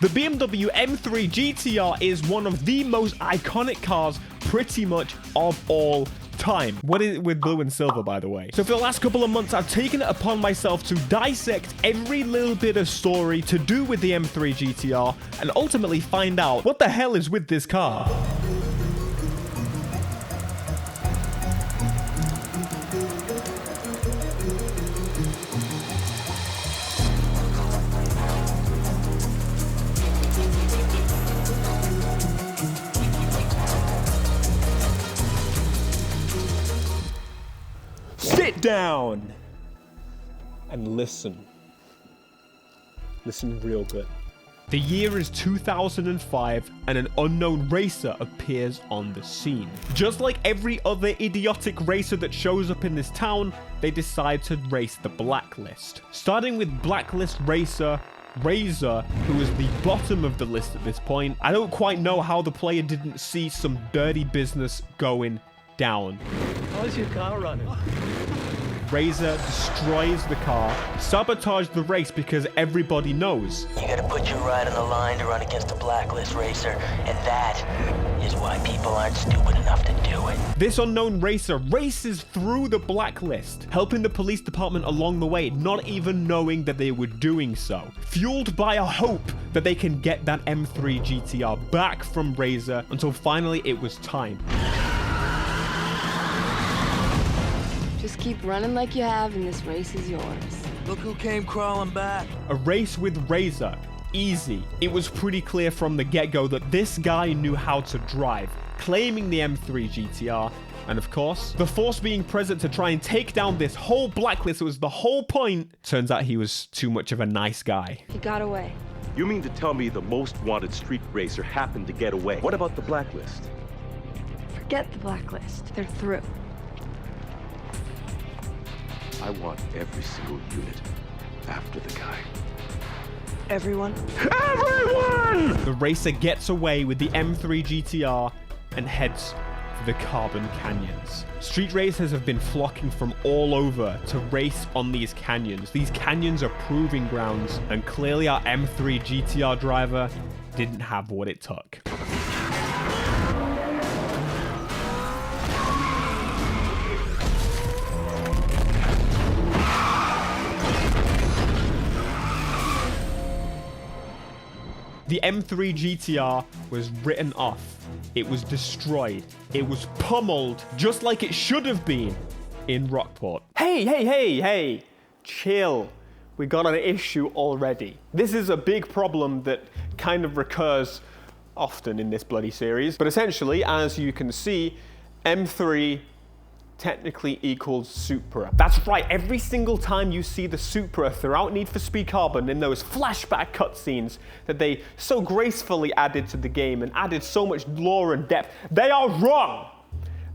The BMW M3 GTR is one of the most iconic cars pretty much of all time. What is it with blue and silver, by the way? So for the last couple of months, I've taken it upon myself to dissect every little bit of story to do with the M3 GTR and ultimately find out what the hell is with this car. Sit down and listen. Listen real good. The year is 2005 and an unknown racer appears on the scene. Just like every other idiotic racer that shows up in this town, they decide to race the Blacklist. Starting with Blacklist racer Razor, who is the bottom of the list at this point. I don't quite know how the player didn't see some dirty business going down. How's your car running? Razor destroys the car, sabotages the race because everybody knows. You gotta put your ride on the line to run against a Blacklist racer, and that is why people aren't stupid enough to do it. This unknown racer races through the Blacklist, helping the police department along the way, not even knowing that they were doing so. Fueled by a hope that they can get that M3 GTR back from Razor until finally it was time. Just keep running like you have, and this race is yours. Look who came crawling back. A race with Razor. Easy. It was pretty clear from the get-go that this guy knew how to drive, claiming the M3 GTR. And of course, the force being present to try and take down this whole Blacklist was the whole point. Turns out he was too much of a nice guy. He got away. You mean to tell me the most wanted street racer happened to get away? What about the Blacklist? Forget the Blacklist. They're through. I want every single unit after the guy. Everyone? Everyone! The racer gets away with the M3 GTR and heads for the Carbon Canyons. Street racers have been flocking from all over to race on these canyons. These canyons are proving grounds, and clearly our M3 GTR driver didn't have what it took. The M3 GTR was written off. It was destroyed. It was pummeled, just like it should have been in Rockport. Hey, chill. We got an issue already. This is a big problem that kind of recurs often in this bloody series. But essentially, as you can see, M3 technically equals Supra. That's right, every single time you see the Supra throughout Need for Speed Carbon in those flashback cutscenes that they so gracefully added to the game and added so much lore and depth, they are wrong!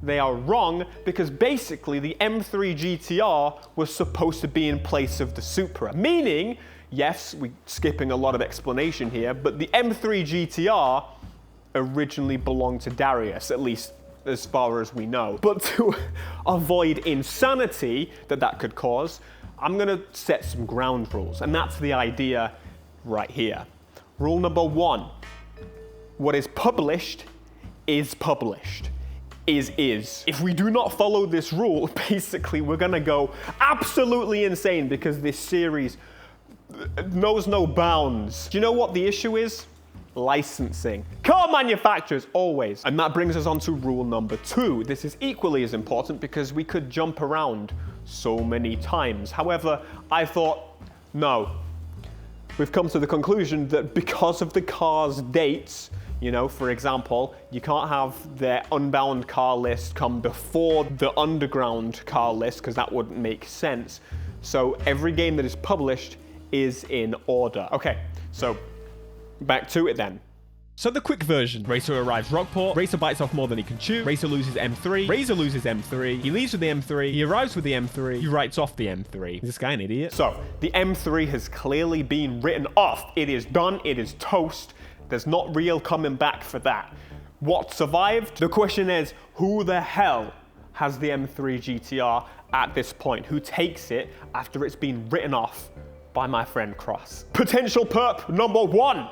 They are wrong because basically the M3 GTR was supposed to be in place of the Supra. Meaning, yes, we're skipping a lot of explanation here, but the M3 GTR originally belonged to Darius, at least as far as we know. But to avoid insanity that could cause, I'm gonna set some ground rules, and that's the idea right here. Rule number 1, what is published is published. Is. If we do not follow this rule, basically we're gonna go absolutely insane because this series knows no bounds. Do you know what the issue is? Licensing. Car manufacturers, always. And that brings us on to rule number 2. This is equally as important because we could jump around so many times. However, I thought, no. We've come to the conclusion that because of the car's dates, you know, for example, you can't have their Unbound car list come before the Underground car list because that wouldn't make sense. So every game that is published is in order. Okay, so back to it then. So the quick version. Racer arrives Rockport. Racer bites off more than he can chew. Racer loses M3. Razor loses M3. He leaves with the M3. He arrives with the M3. He writes off the M3. Is this guy an idiot? So the M3 has clearly been written off. It is done. It is toast. There's not real coming back for that. What survived? The question is, who the hell has the M3 GTR at this point? Who takes it after it's been written off by my friend Cross? Potential perp number 1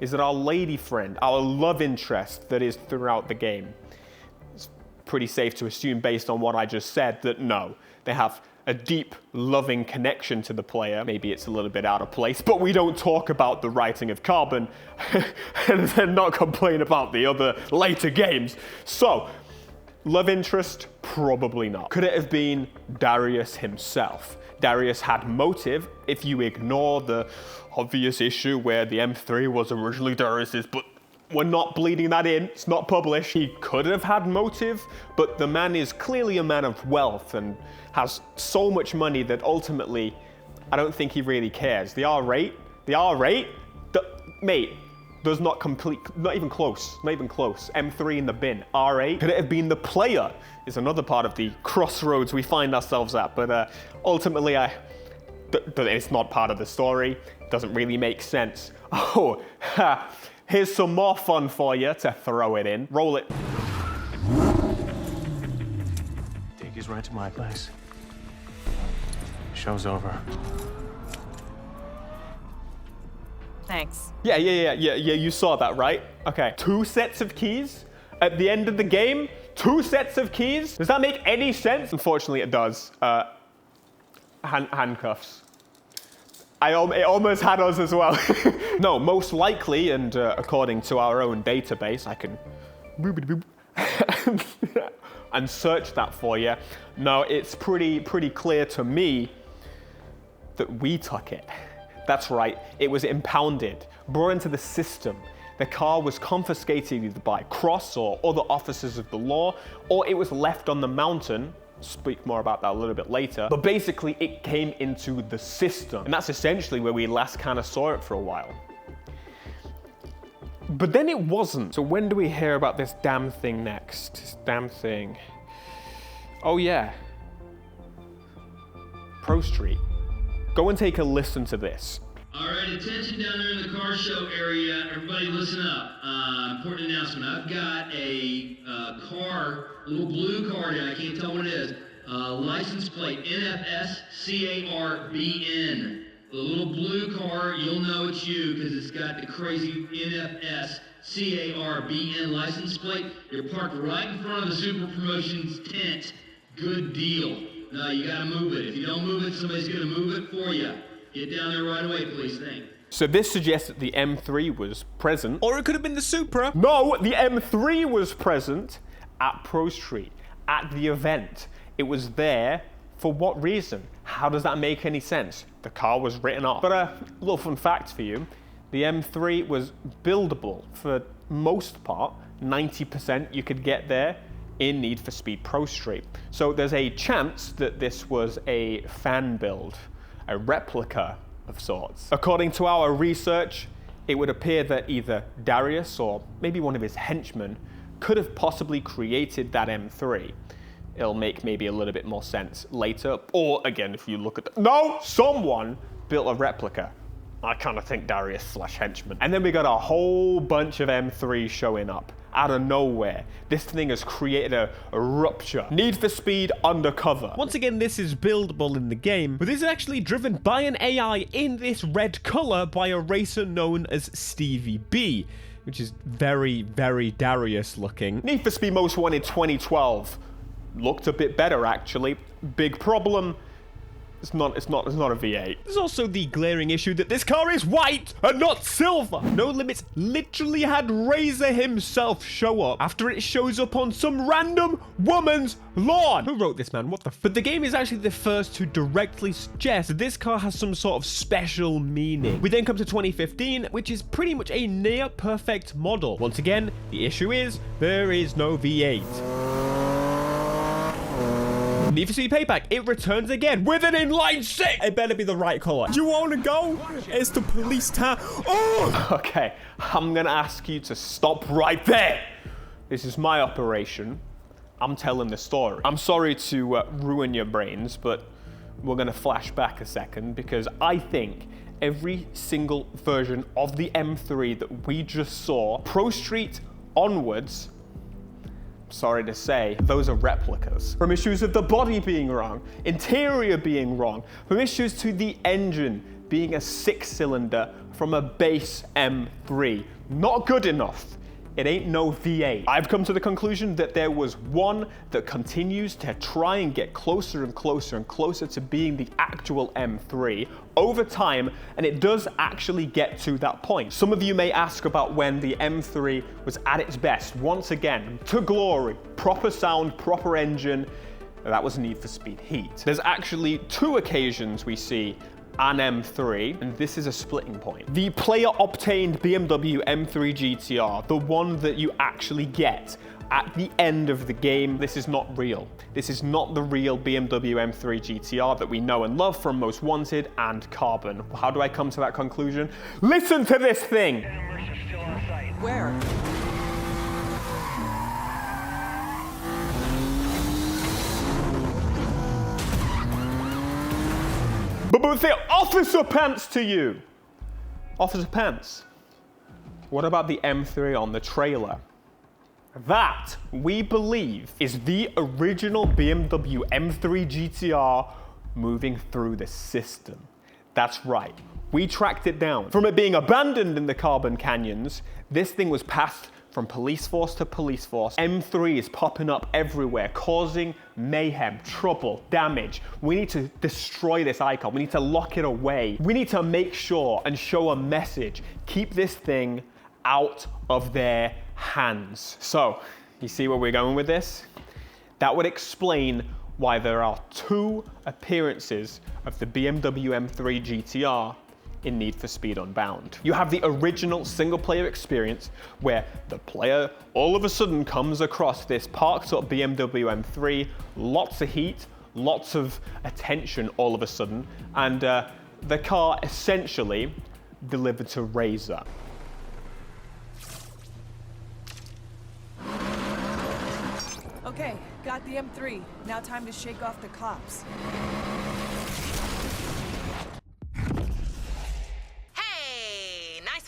is that our lady friend, our love interest that is throughout the game, it's pretty safe to assume based on what I just said that no, they have a deep, loving connection to the player. Maybe it's a little bit out of place, but we don't talk about the writing of Carbon and then not complain about the other later games. So, love interest? Probably not. Could it have been Darius himself? Darius had motive if you ignore the obvious issue where the M3 was originally Darius's, but we're not bleeding that in, it's not published. He could have had motive, but the man is clearly a man of wealth and has so much money that ultimately, I don't think he really cares. The R rate, mate, does not complete, not even close. M3 in the bin, R8. Could it have been the player? Is another part of the crossroads we find ourselves at, but ultimately, it's not part of the story. Doesn't really make sense. Oh, here's some more fun for you to throw it in. Roll it. Take us right to my place. Show's over. Thanks. Yeah, you saw that, right? Okay, 2 sets of keys at the end of the game? 2 sets of keys? Does that make any sense? Unfortunately, it does. Handcuffs. It almost had us as well. No, most likely, and according to our own database, I can and search that for you. No, it's pretty clear to me that we took it. That's right, it was impounded, brought into the system. The car was confiscated either by Cross or other officers of the law, or it was left on the mountain. Speak more about that a little bit later. But basically, it came into the system. And that's essentially where we last kind of saw it for a while. But then it wasn't. So when do we hear about this damn thing next? This damn thing. Oh yeah. Pro Street. Go and take a listen to this. All right, attention down there in the car show area. Everybody listen up. Important announcement. I've got a car, a little blue car now. I can't tell what it is. License plate NFS CARBN. The little blue car, you'll know it's you because it's got the crazy NFS CARBN license plate. You're parked right in front of the Super Promotions tent. Good deal. No, you gotta move it. If you don't move it, somebody's gonna move it for you. Get down there right away, please. Thanks. So this suggests that the M3 was present. Or it could have been the Supra. No, the M3 was present at Pro Street, at the event. It was there for what reason? How does that make any sense? The car was written off. But a little fun fact for you, the M3 was buildable for most part, 90% you could get there in Need for Speed Pro Street. So there's a chance that this was a fan build, a replica of sorts. According to our research, it would appear that either Darius or maybe one of his henchmen could have possibly created that M3. It'll make maybe a little bit more sense later. Or again, if you look at someone built a replica. I kind of think Darius / henchman. And then we got a whole bunch of M3s showing up out of nowhere. This thing has created a rupture. Need for Speed Undercover. Once again, this is buildable in the game, but this is actually driven by an AI in this red color by a racer known as Stevie B, which is very, very Darius looking. Need for Speed Most Wanted 2012 looked a bit better actually. Big problem. It's not a V8. There's also the glaring issue that this car is white and not silver. No Limits literally had Razor himself show up after it shows up on some random woman's lawn. Who wrote this, man? What the f? But the game is actually the first to directly suggest that this car has some sort of special meaning. We then come to 2015, which is pretty much a near perfect model. Once again, the issue is there is no V8. Need for Speed Payback, it returns again with an inline 6. It better be the right color. You want to go? It's the police town. Oh! Okay, I'm gonna ask you to stop right there. This is my operation. I'm telling the story. I'm sorry to ruin your brains, but we're gonna flash back a second because I think every single version of the M3 that we just saw, Pro Street onwards, sorry to say, those are replicas. From issues of the body being wrong, interior being wrong, from issues to the engine being a 6-cylinder from a base M3. Not good enough. It ain't no V8. I've come to the conclusion that there was one that continues to try and get closer and closer and closer to being the actual M3 over time, and it does actually get to that point. Some of you may ask about when the M3 was at its best. Once again, to glory, proper sound, proper engine. That was Need for Speed Heat. There's actually 2 occasions we see an M3, and this is a splitting point. The player-obtained BMW M3 GTR, the one that you actually get at the end of the game, this is not real. This is not the real BMW M3 GTR that we know and love from Most Wanted and Carbon. How do I come to that conclusion? Listen to this thing! Where? But say Officer Pants to you. Officer Pants. What about the M3 on the trailer? That, we believe, is the original BMW M3 GTR moving through the system. That's right. We tracked it down. From it being abandoned in the Carbon Canyons, this thing was passed from police force to police force. M3 is popping up everywhere, causing mayhem, trouble, damage. We need to destroy this icon. We need to lock it away. We need to make sure and show a message. Keep this thing out of their hands. So, you see where we're going with this? That would explain why there are 2 appearances of the BMW M3 GTR in Need for Speed Unbound. You have the original single-player experience where the player all of a sudden comes across this parked up BMW M3, lots of heat, lots of attention all of a sudden, and the car essentially delivered to Razor. Okay, got the M3. Now time to shake off the cops.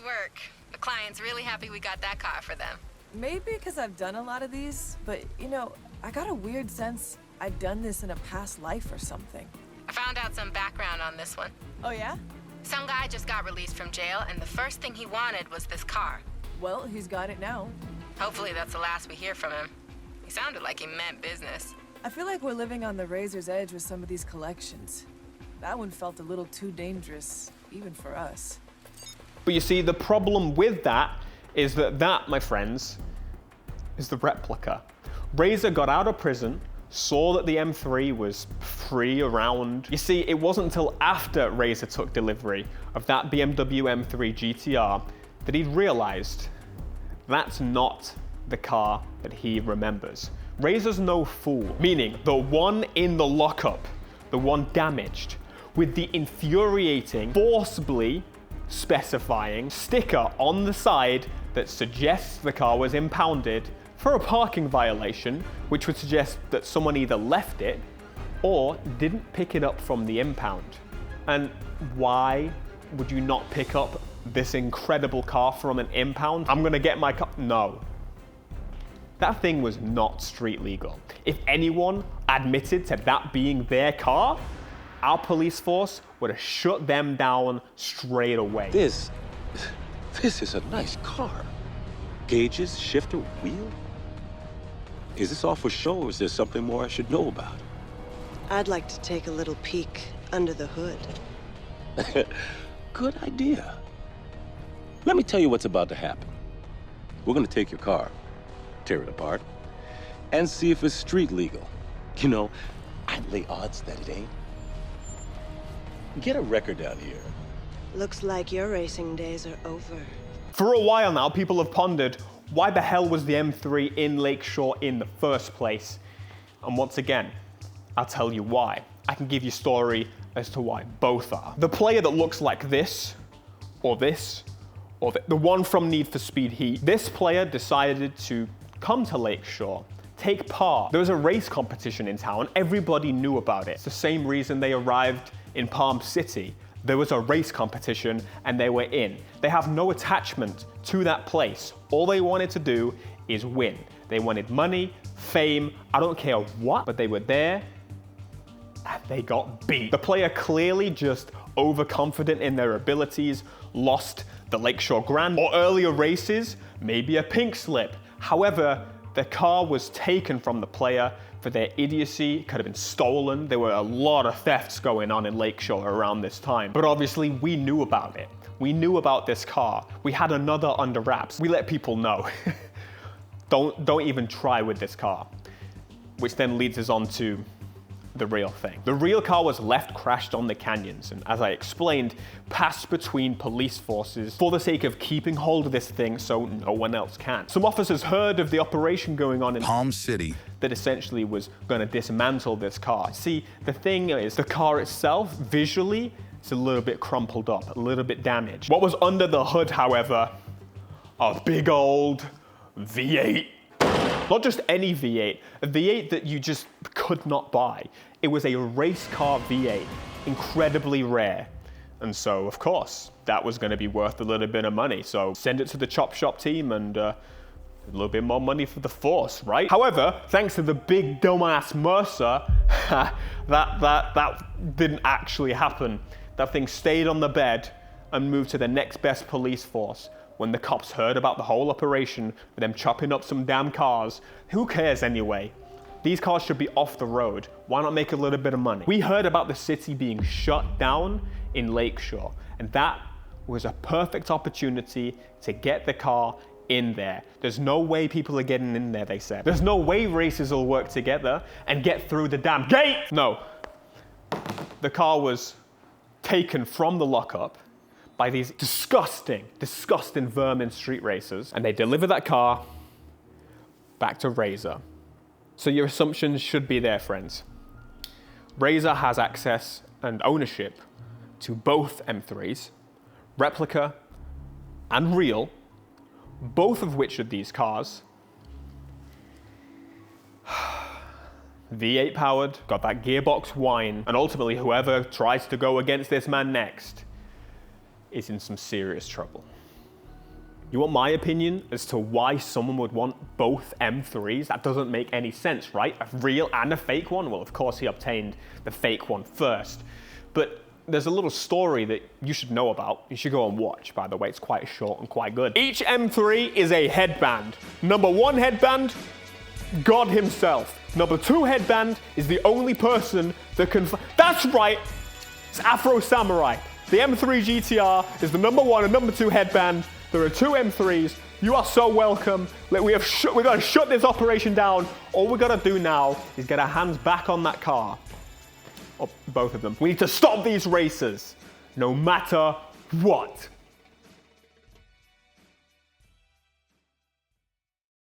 Work. The client's really happy we got that car for them. Maybe because I've done a lot of these, but you know, I got a weird sense I'd done this in a past life or something. I found out some background on this one. Oh yeah? Some guy just got released from jail, and the first thing he wanted was this car. Well, he's got it now. Hopefully that's the last we hear from him. He sounded like he meant business. I feel like we're living on the razor's edge with some of these collections. That one felt a little too dangerous, even for us. But you see, the problem with that is that, my friends, is the replica. Razor got out of prison, saw that the M3 was free around. You see, it wasn't until after Razor took delivery of that BMW M3 GTR that he'd realized that's not the car that he remembers. Razor's no fool, meaning the one in the lockup, the one damaged, with the infuriating, forcibly specifying sticker on the side that suggests the car was impounded for a parking violation, which would suggest that someone either left it or didn't pick it up from the impound. And why would you not pick up this incredible car from an impound? I'm gonna get my car. No. That thing was not street legal. If anyone admitted to that being their car, our police force would have shut them down straight away. This is a nice car. Gauges, shifter, wheel. Is this all for show, or is there something more I should know about? I'd like to take a little peek under the hood. Good idea. Let me tell you what's about to happen. We're gonna take your car, tear it apart, and see if it's street legal. You know, I'd lay odds that it ain't. Get a record down here. Looks like your racing days are over. For a while now, people have pondered, why the hell was the M3 in Lakeshore in the first place? And once again, I'll tell you why. I can give you a story as to why both are. The player that looks like this, or the one from Need for Speed Heat, this player decided to come to Lakeshore, take part. There was a race competition in town, everybody knew about it. It's the same reason they arrived in Palm City. There was a race competition and they were in. They have no attachment to that place. All they wanted to do is win. They wanted money, fame, I don't care what, but they were there and they got beat. The player clearly just overconfident in their abilities, lost the Lakeshore Grand, or earlier races, maybe a pink slip. However, the car was taken from the player for their idiocy. It could have been stolen. There were a lot of thefts going on in Lakeshore around this time. But obviously, we knew about it. We knew about this car. We had another under wraps. We let people know. Don't even try with this car. Which then leads us on to the real thing. The real car was left crashed on the canyons, and as I explained, passed between police forces for the sake of keeping hold of this thing so no one else can. Some officers heard of the operation going on in Palm City that essentially was going to dismantle this car. See, the thing is, the car itself, visually, it's a little bit crumpled up, a little bit damaged. What was under the hood, however, a big old V8. Not just any V8, a V8 that you just could not buy. It was a race car V8, incredibly rare. And so, of course, that was going to be worth a little bit of money. So send it to the chop shop team and a little bit more money for the force, right? However, thanks to the big dumbass Mercer, that didn't actually happen. That thing stayed on the bed and moved to the next best police force. When the cops heard about the whole operation, with them chopping up some damn cars, who cares anyway? These cars should be off the road. Why not make a little bit of money? We heard about the city being shut down in Lakeshore, and that was a perfect opportunity to get the car in there. There's no way people are getting in there, they said. There's no way races will work together and get through the damn gate! No. The car was taken from the lockup by these disgusting vermin street racers, and they deliver that car back to Razor. So your assumptions should be there, friends. Razor has access and ownership to both M3s, Replica and Real, both of which of these cars, V8 powered, got that gearbox whine, and ultimately whoever tries to go against this man next is in some serious trouble. You want my opinion as to why someone would want both M3s? That doesn't make any sense, right? A real and a fake one? Well, of course he obtained the fake one first. But there's a little story that you should know about. You should go and watch, by the way. It's quite short and quite good. Each M3 is a headband. Number 1 headband, God himself. Number 2 headband is the only person that can... That's right! It's Afro Samurai. The M3 GTR is the number 1 and number 2 headband. There are 2 M3s. You are so welcome. We're gonna shut this operation down. All we gotta do now is get our hands back on that car. Or both of them. We need to stop these racers, no matter what.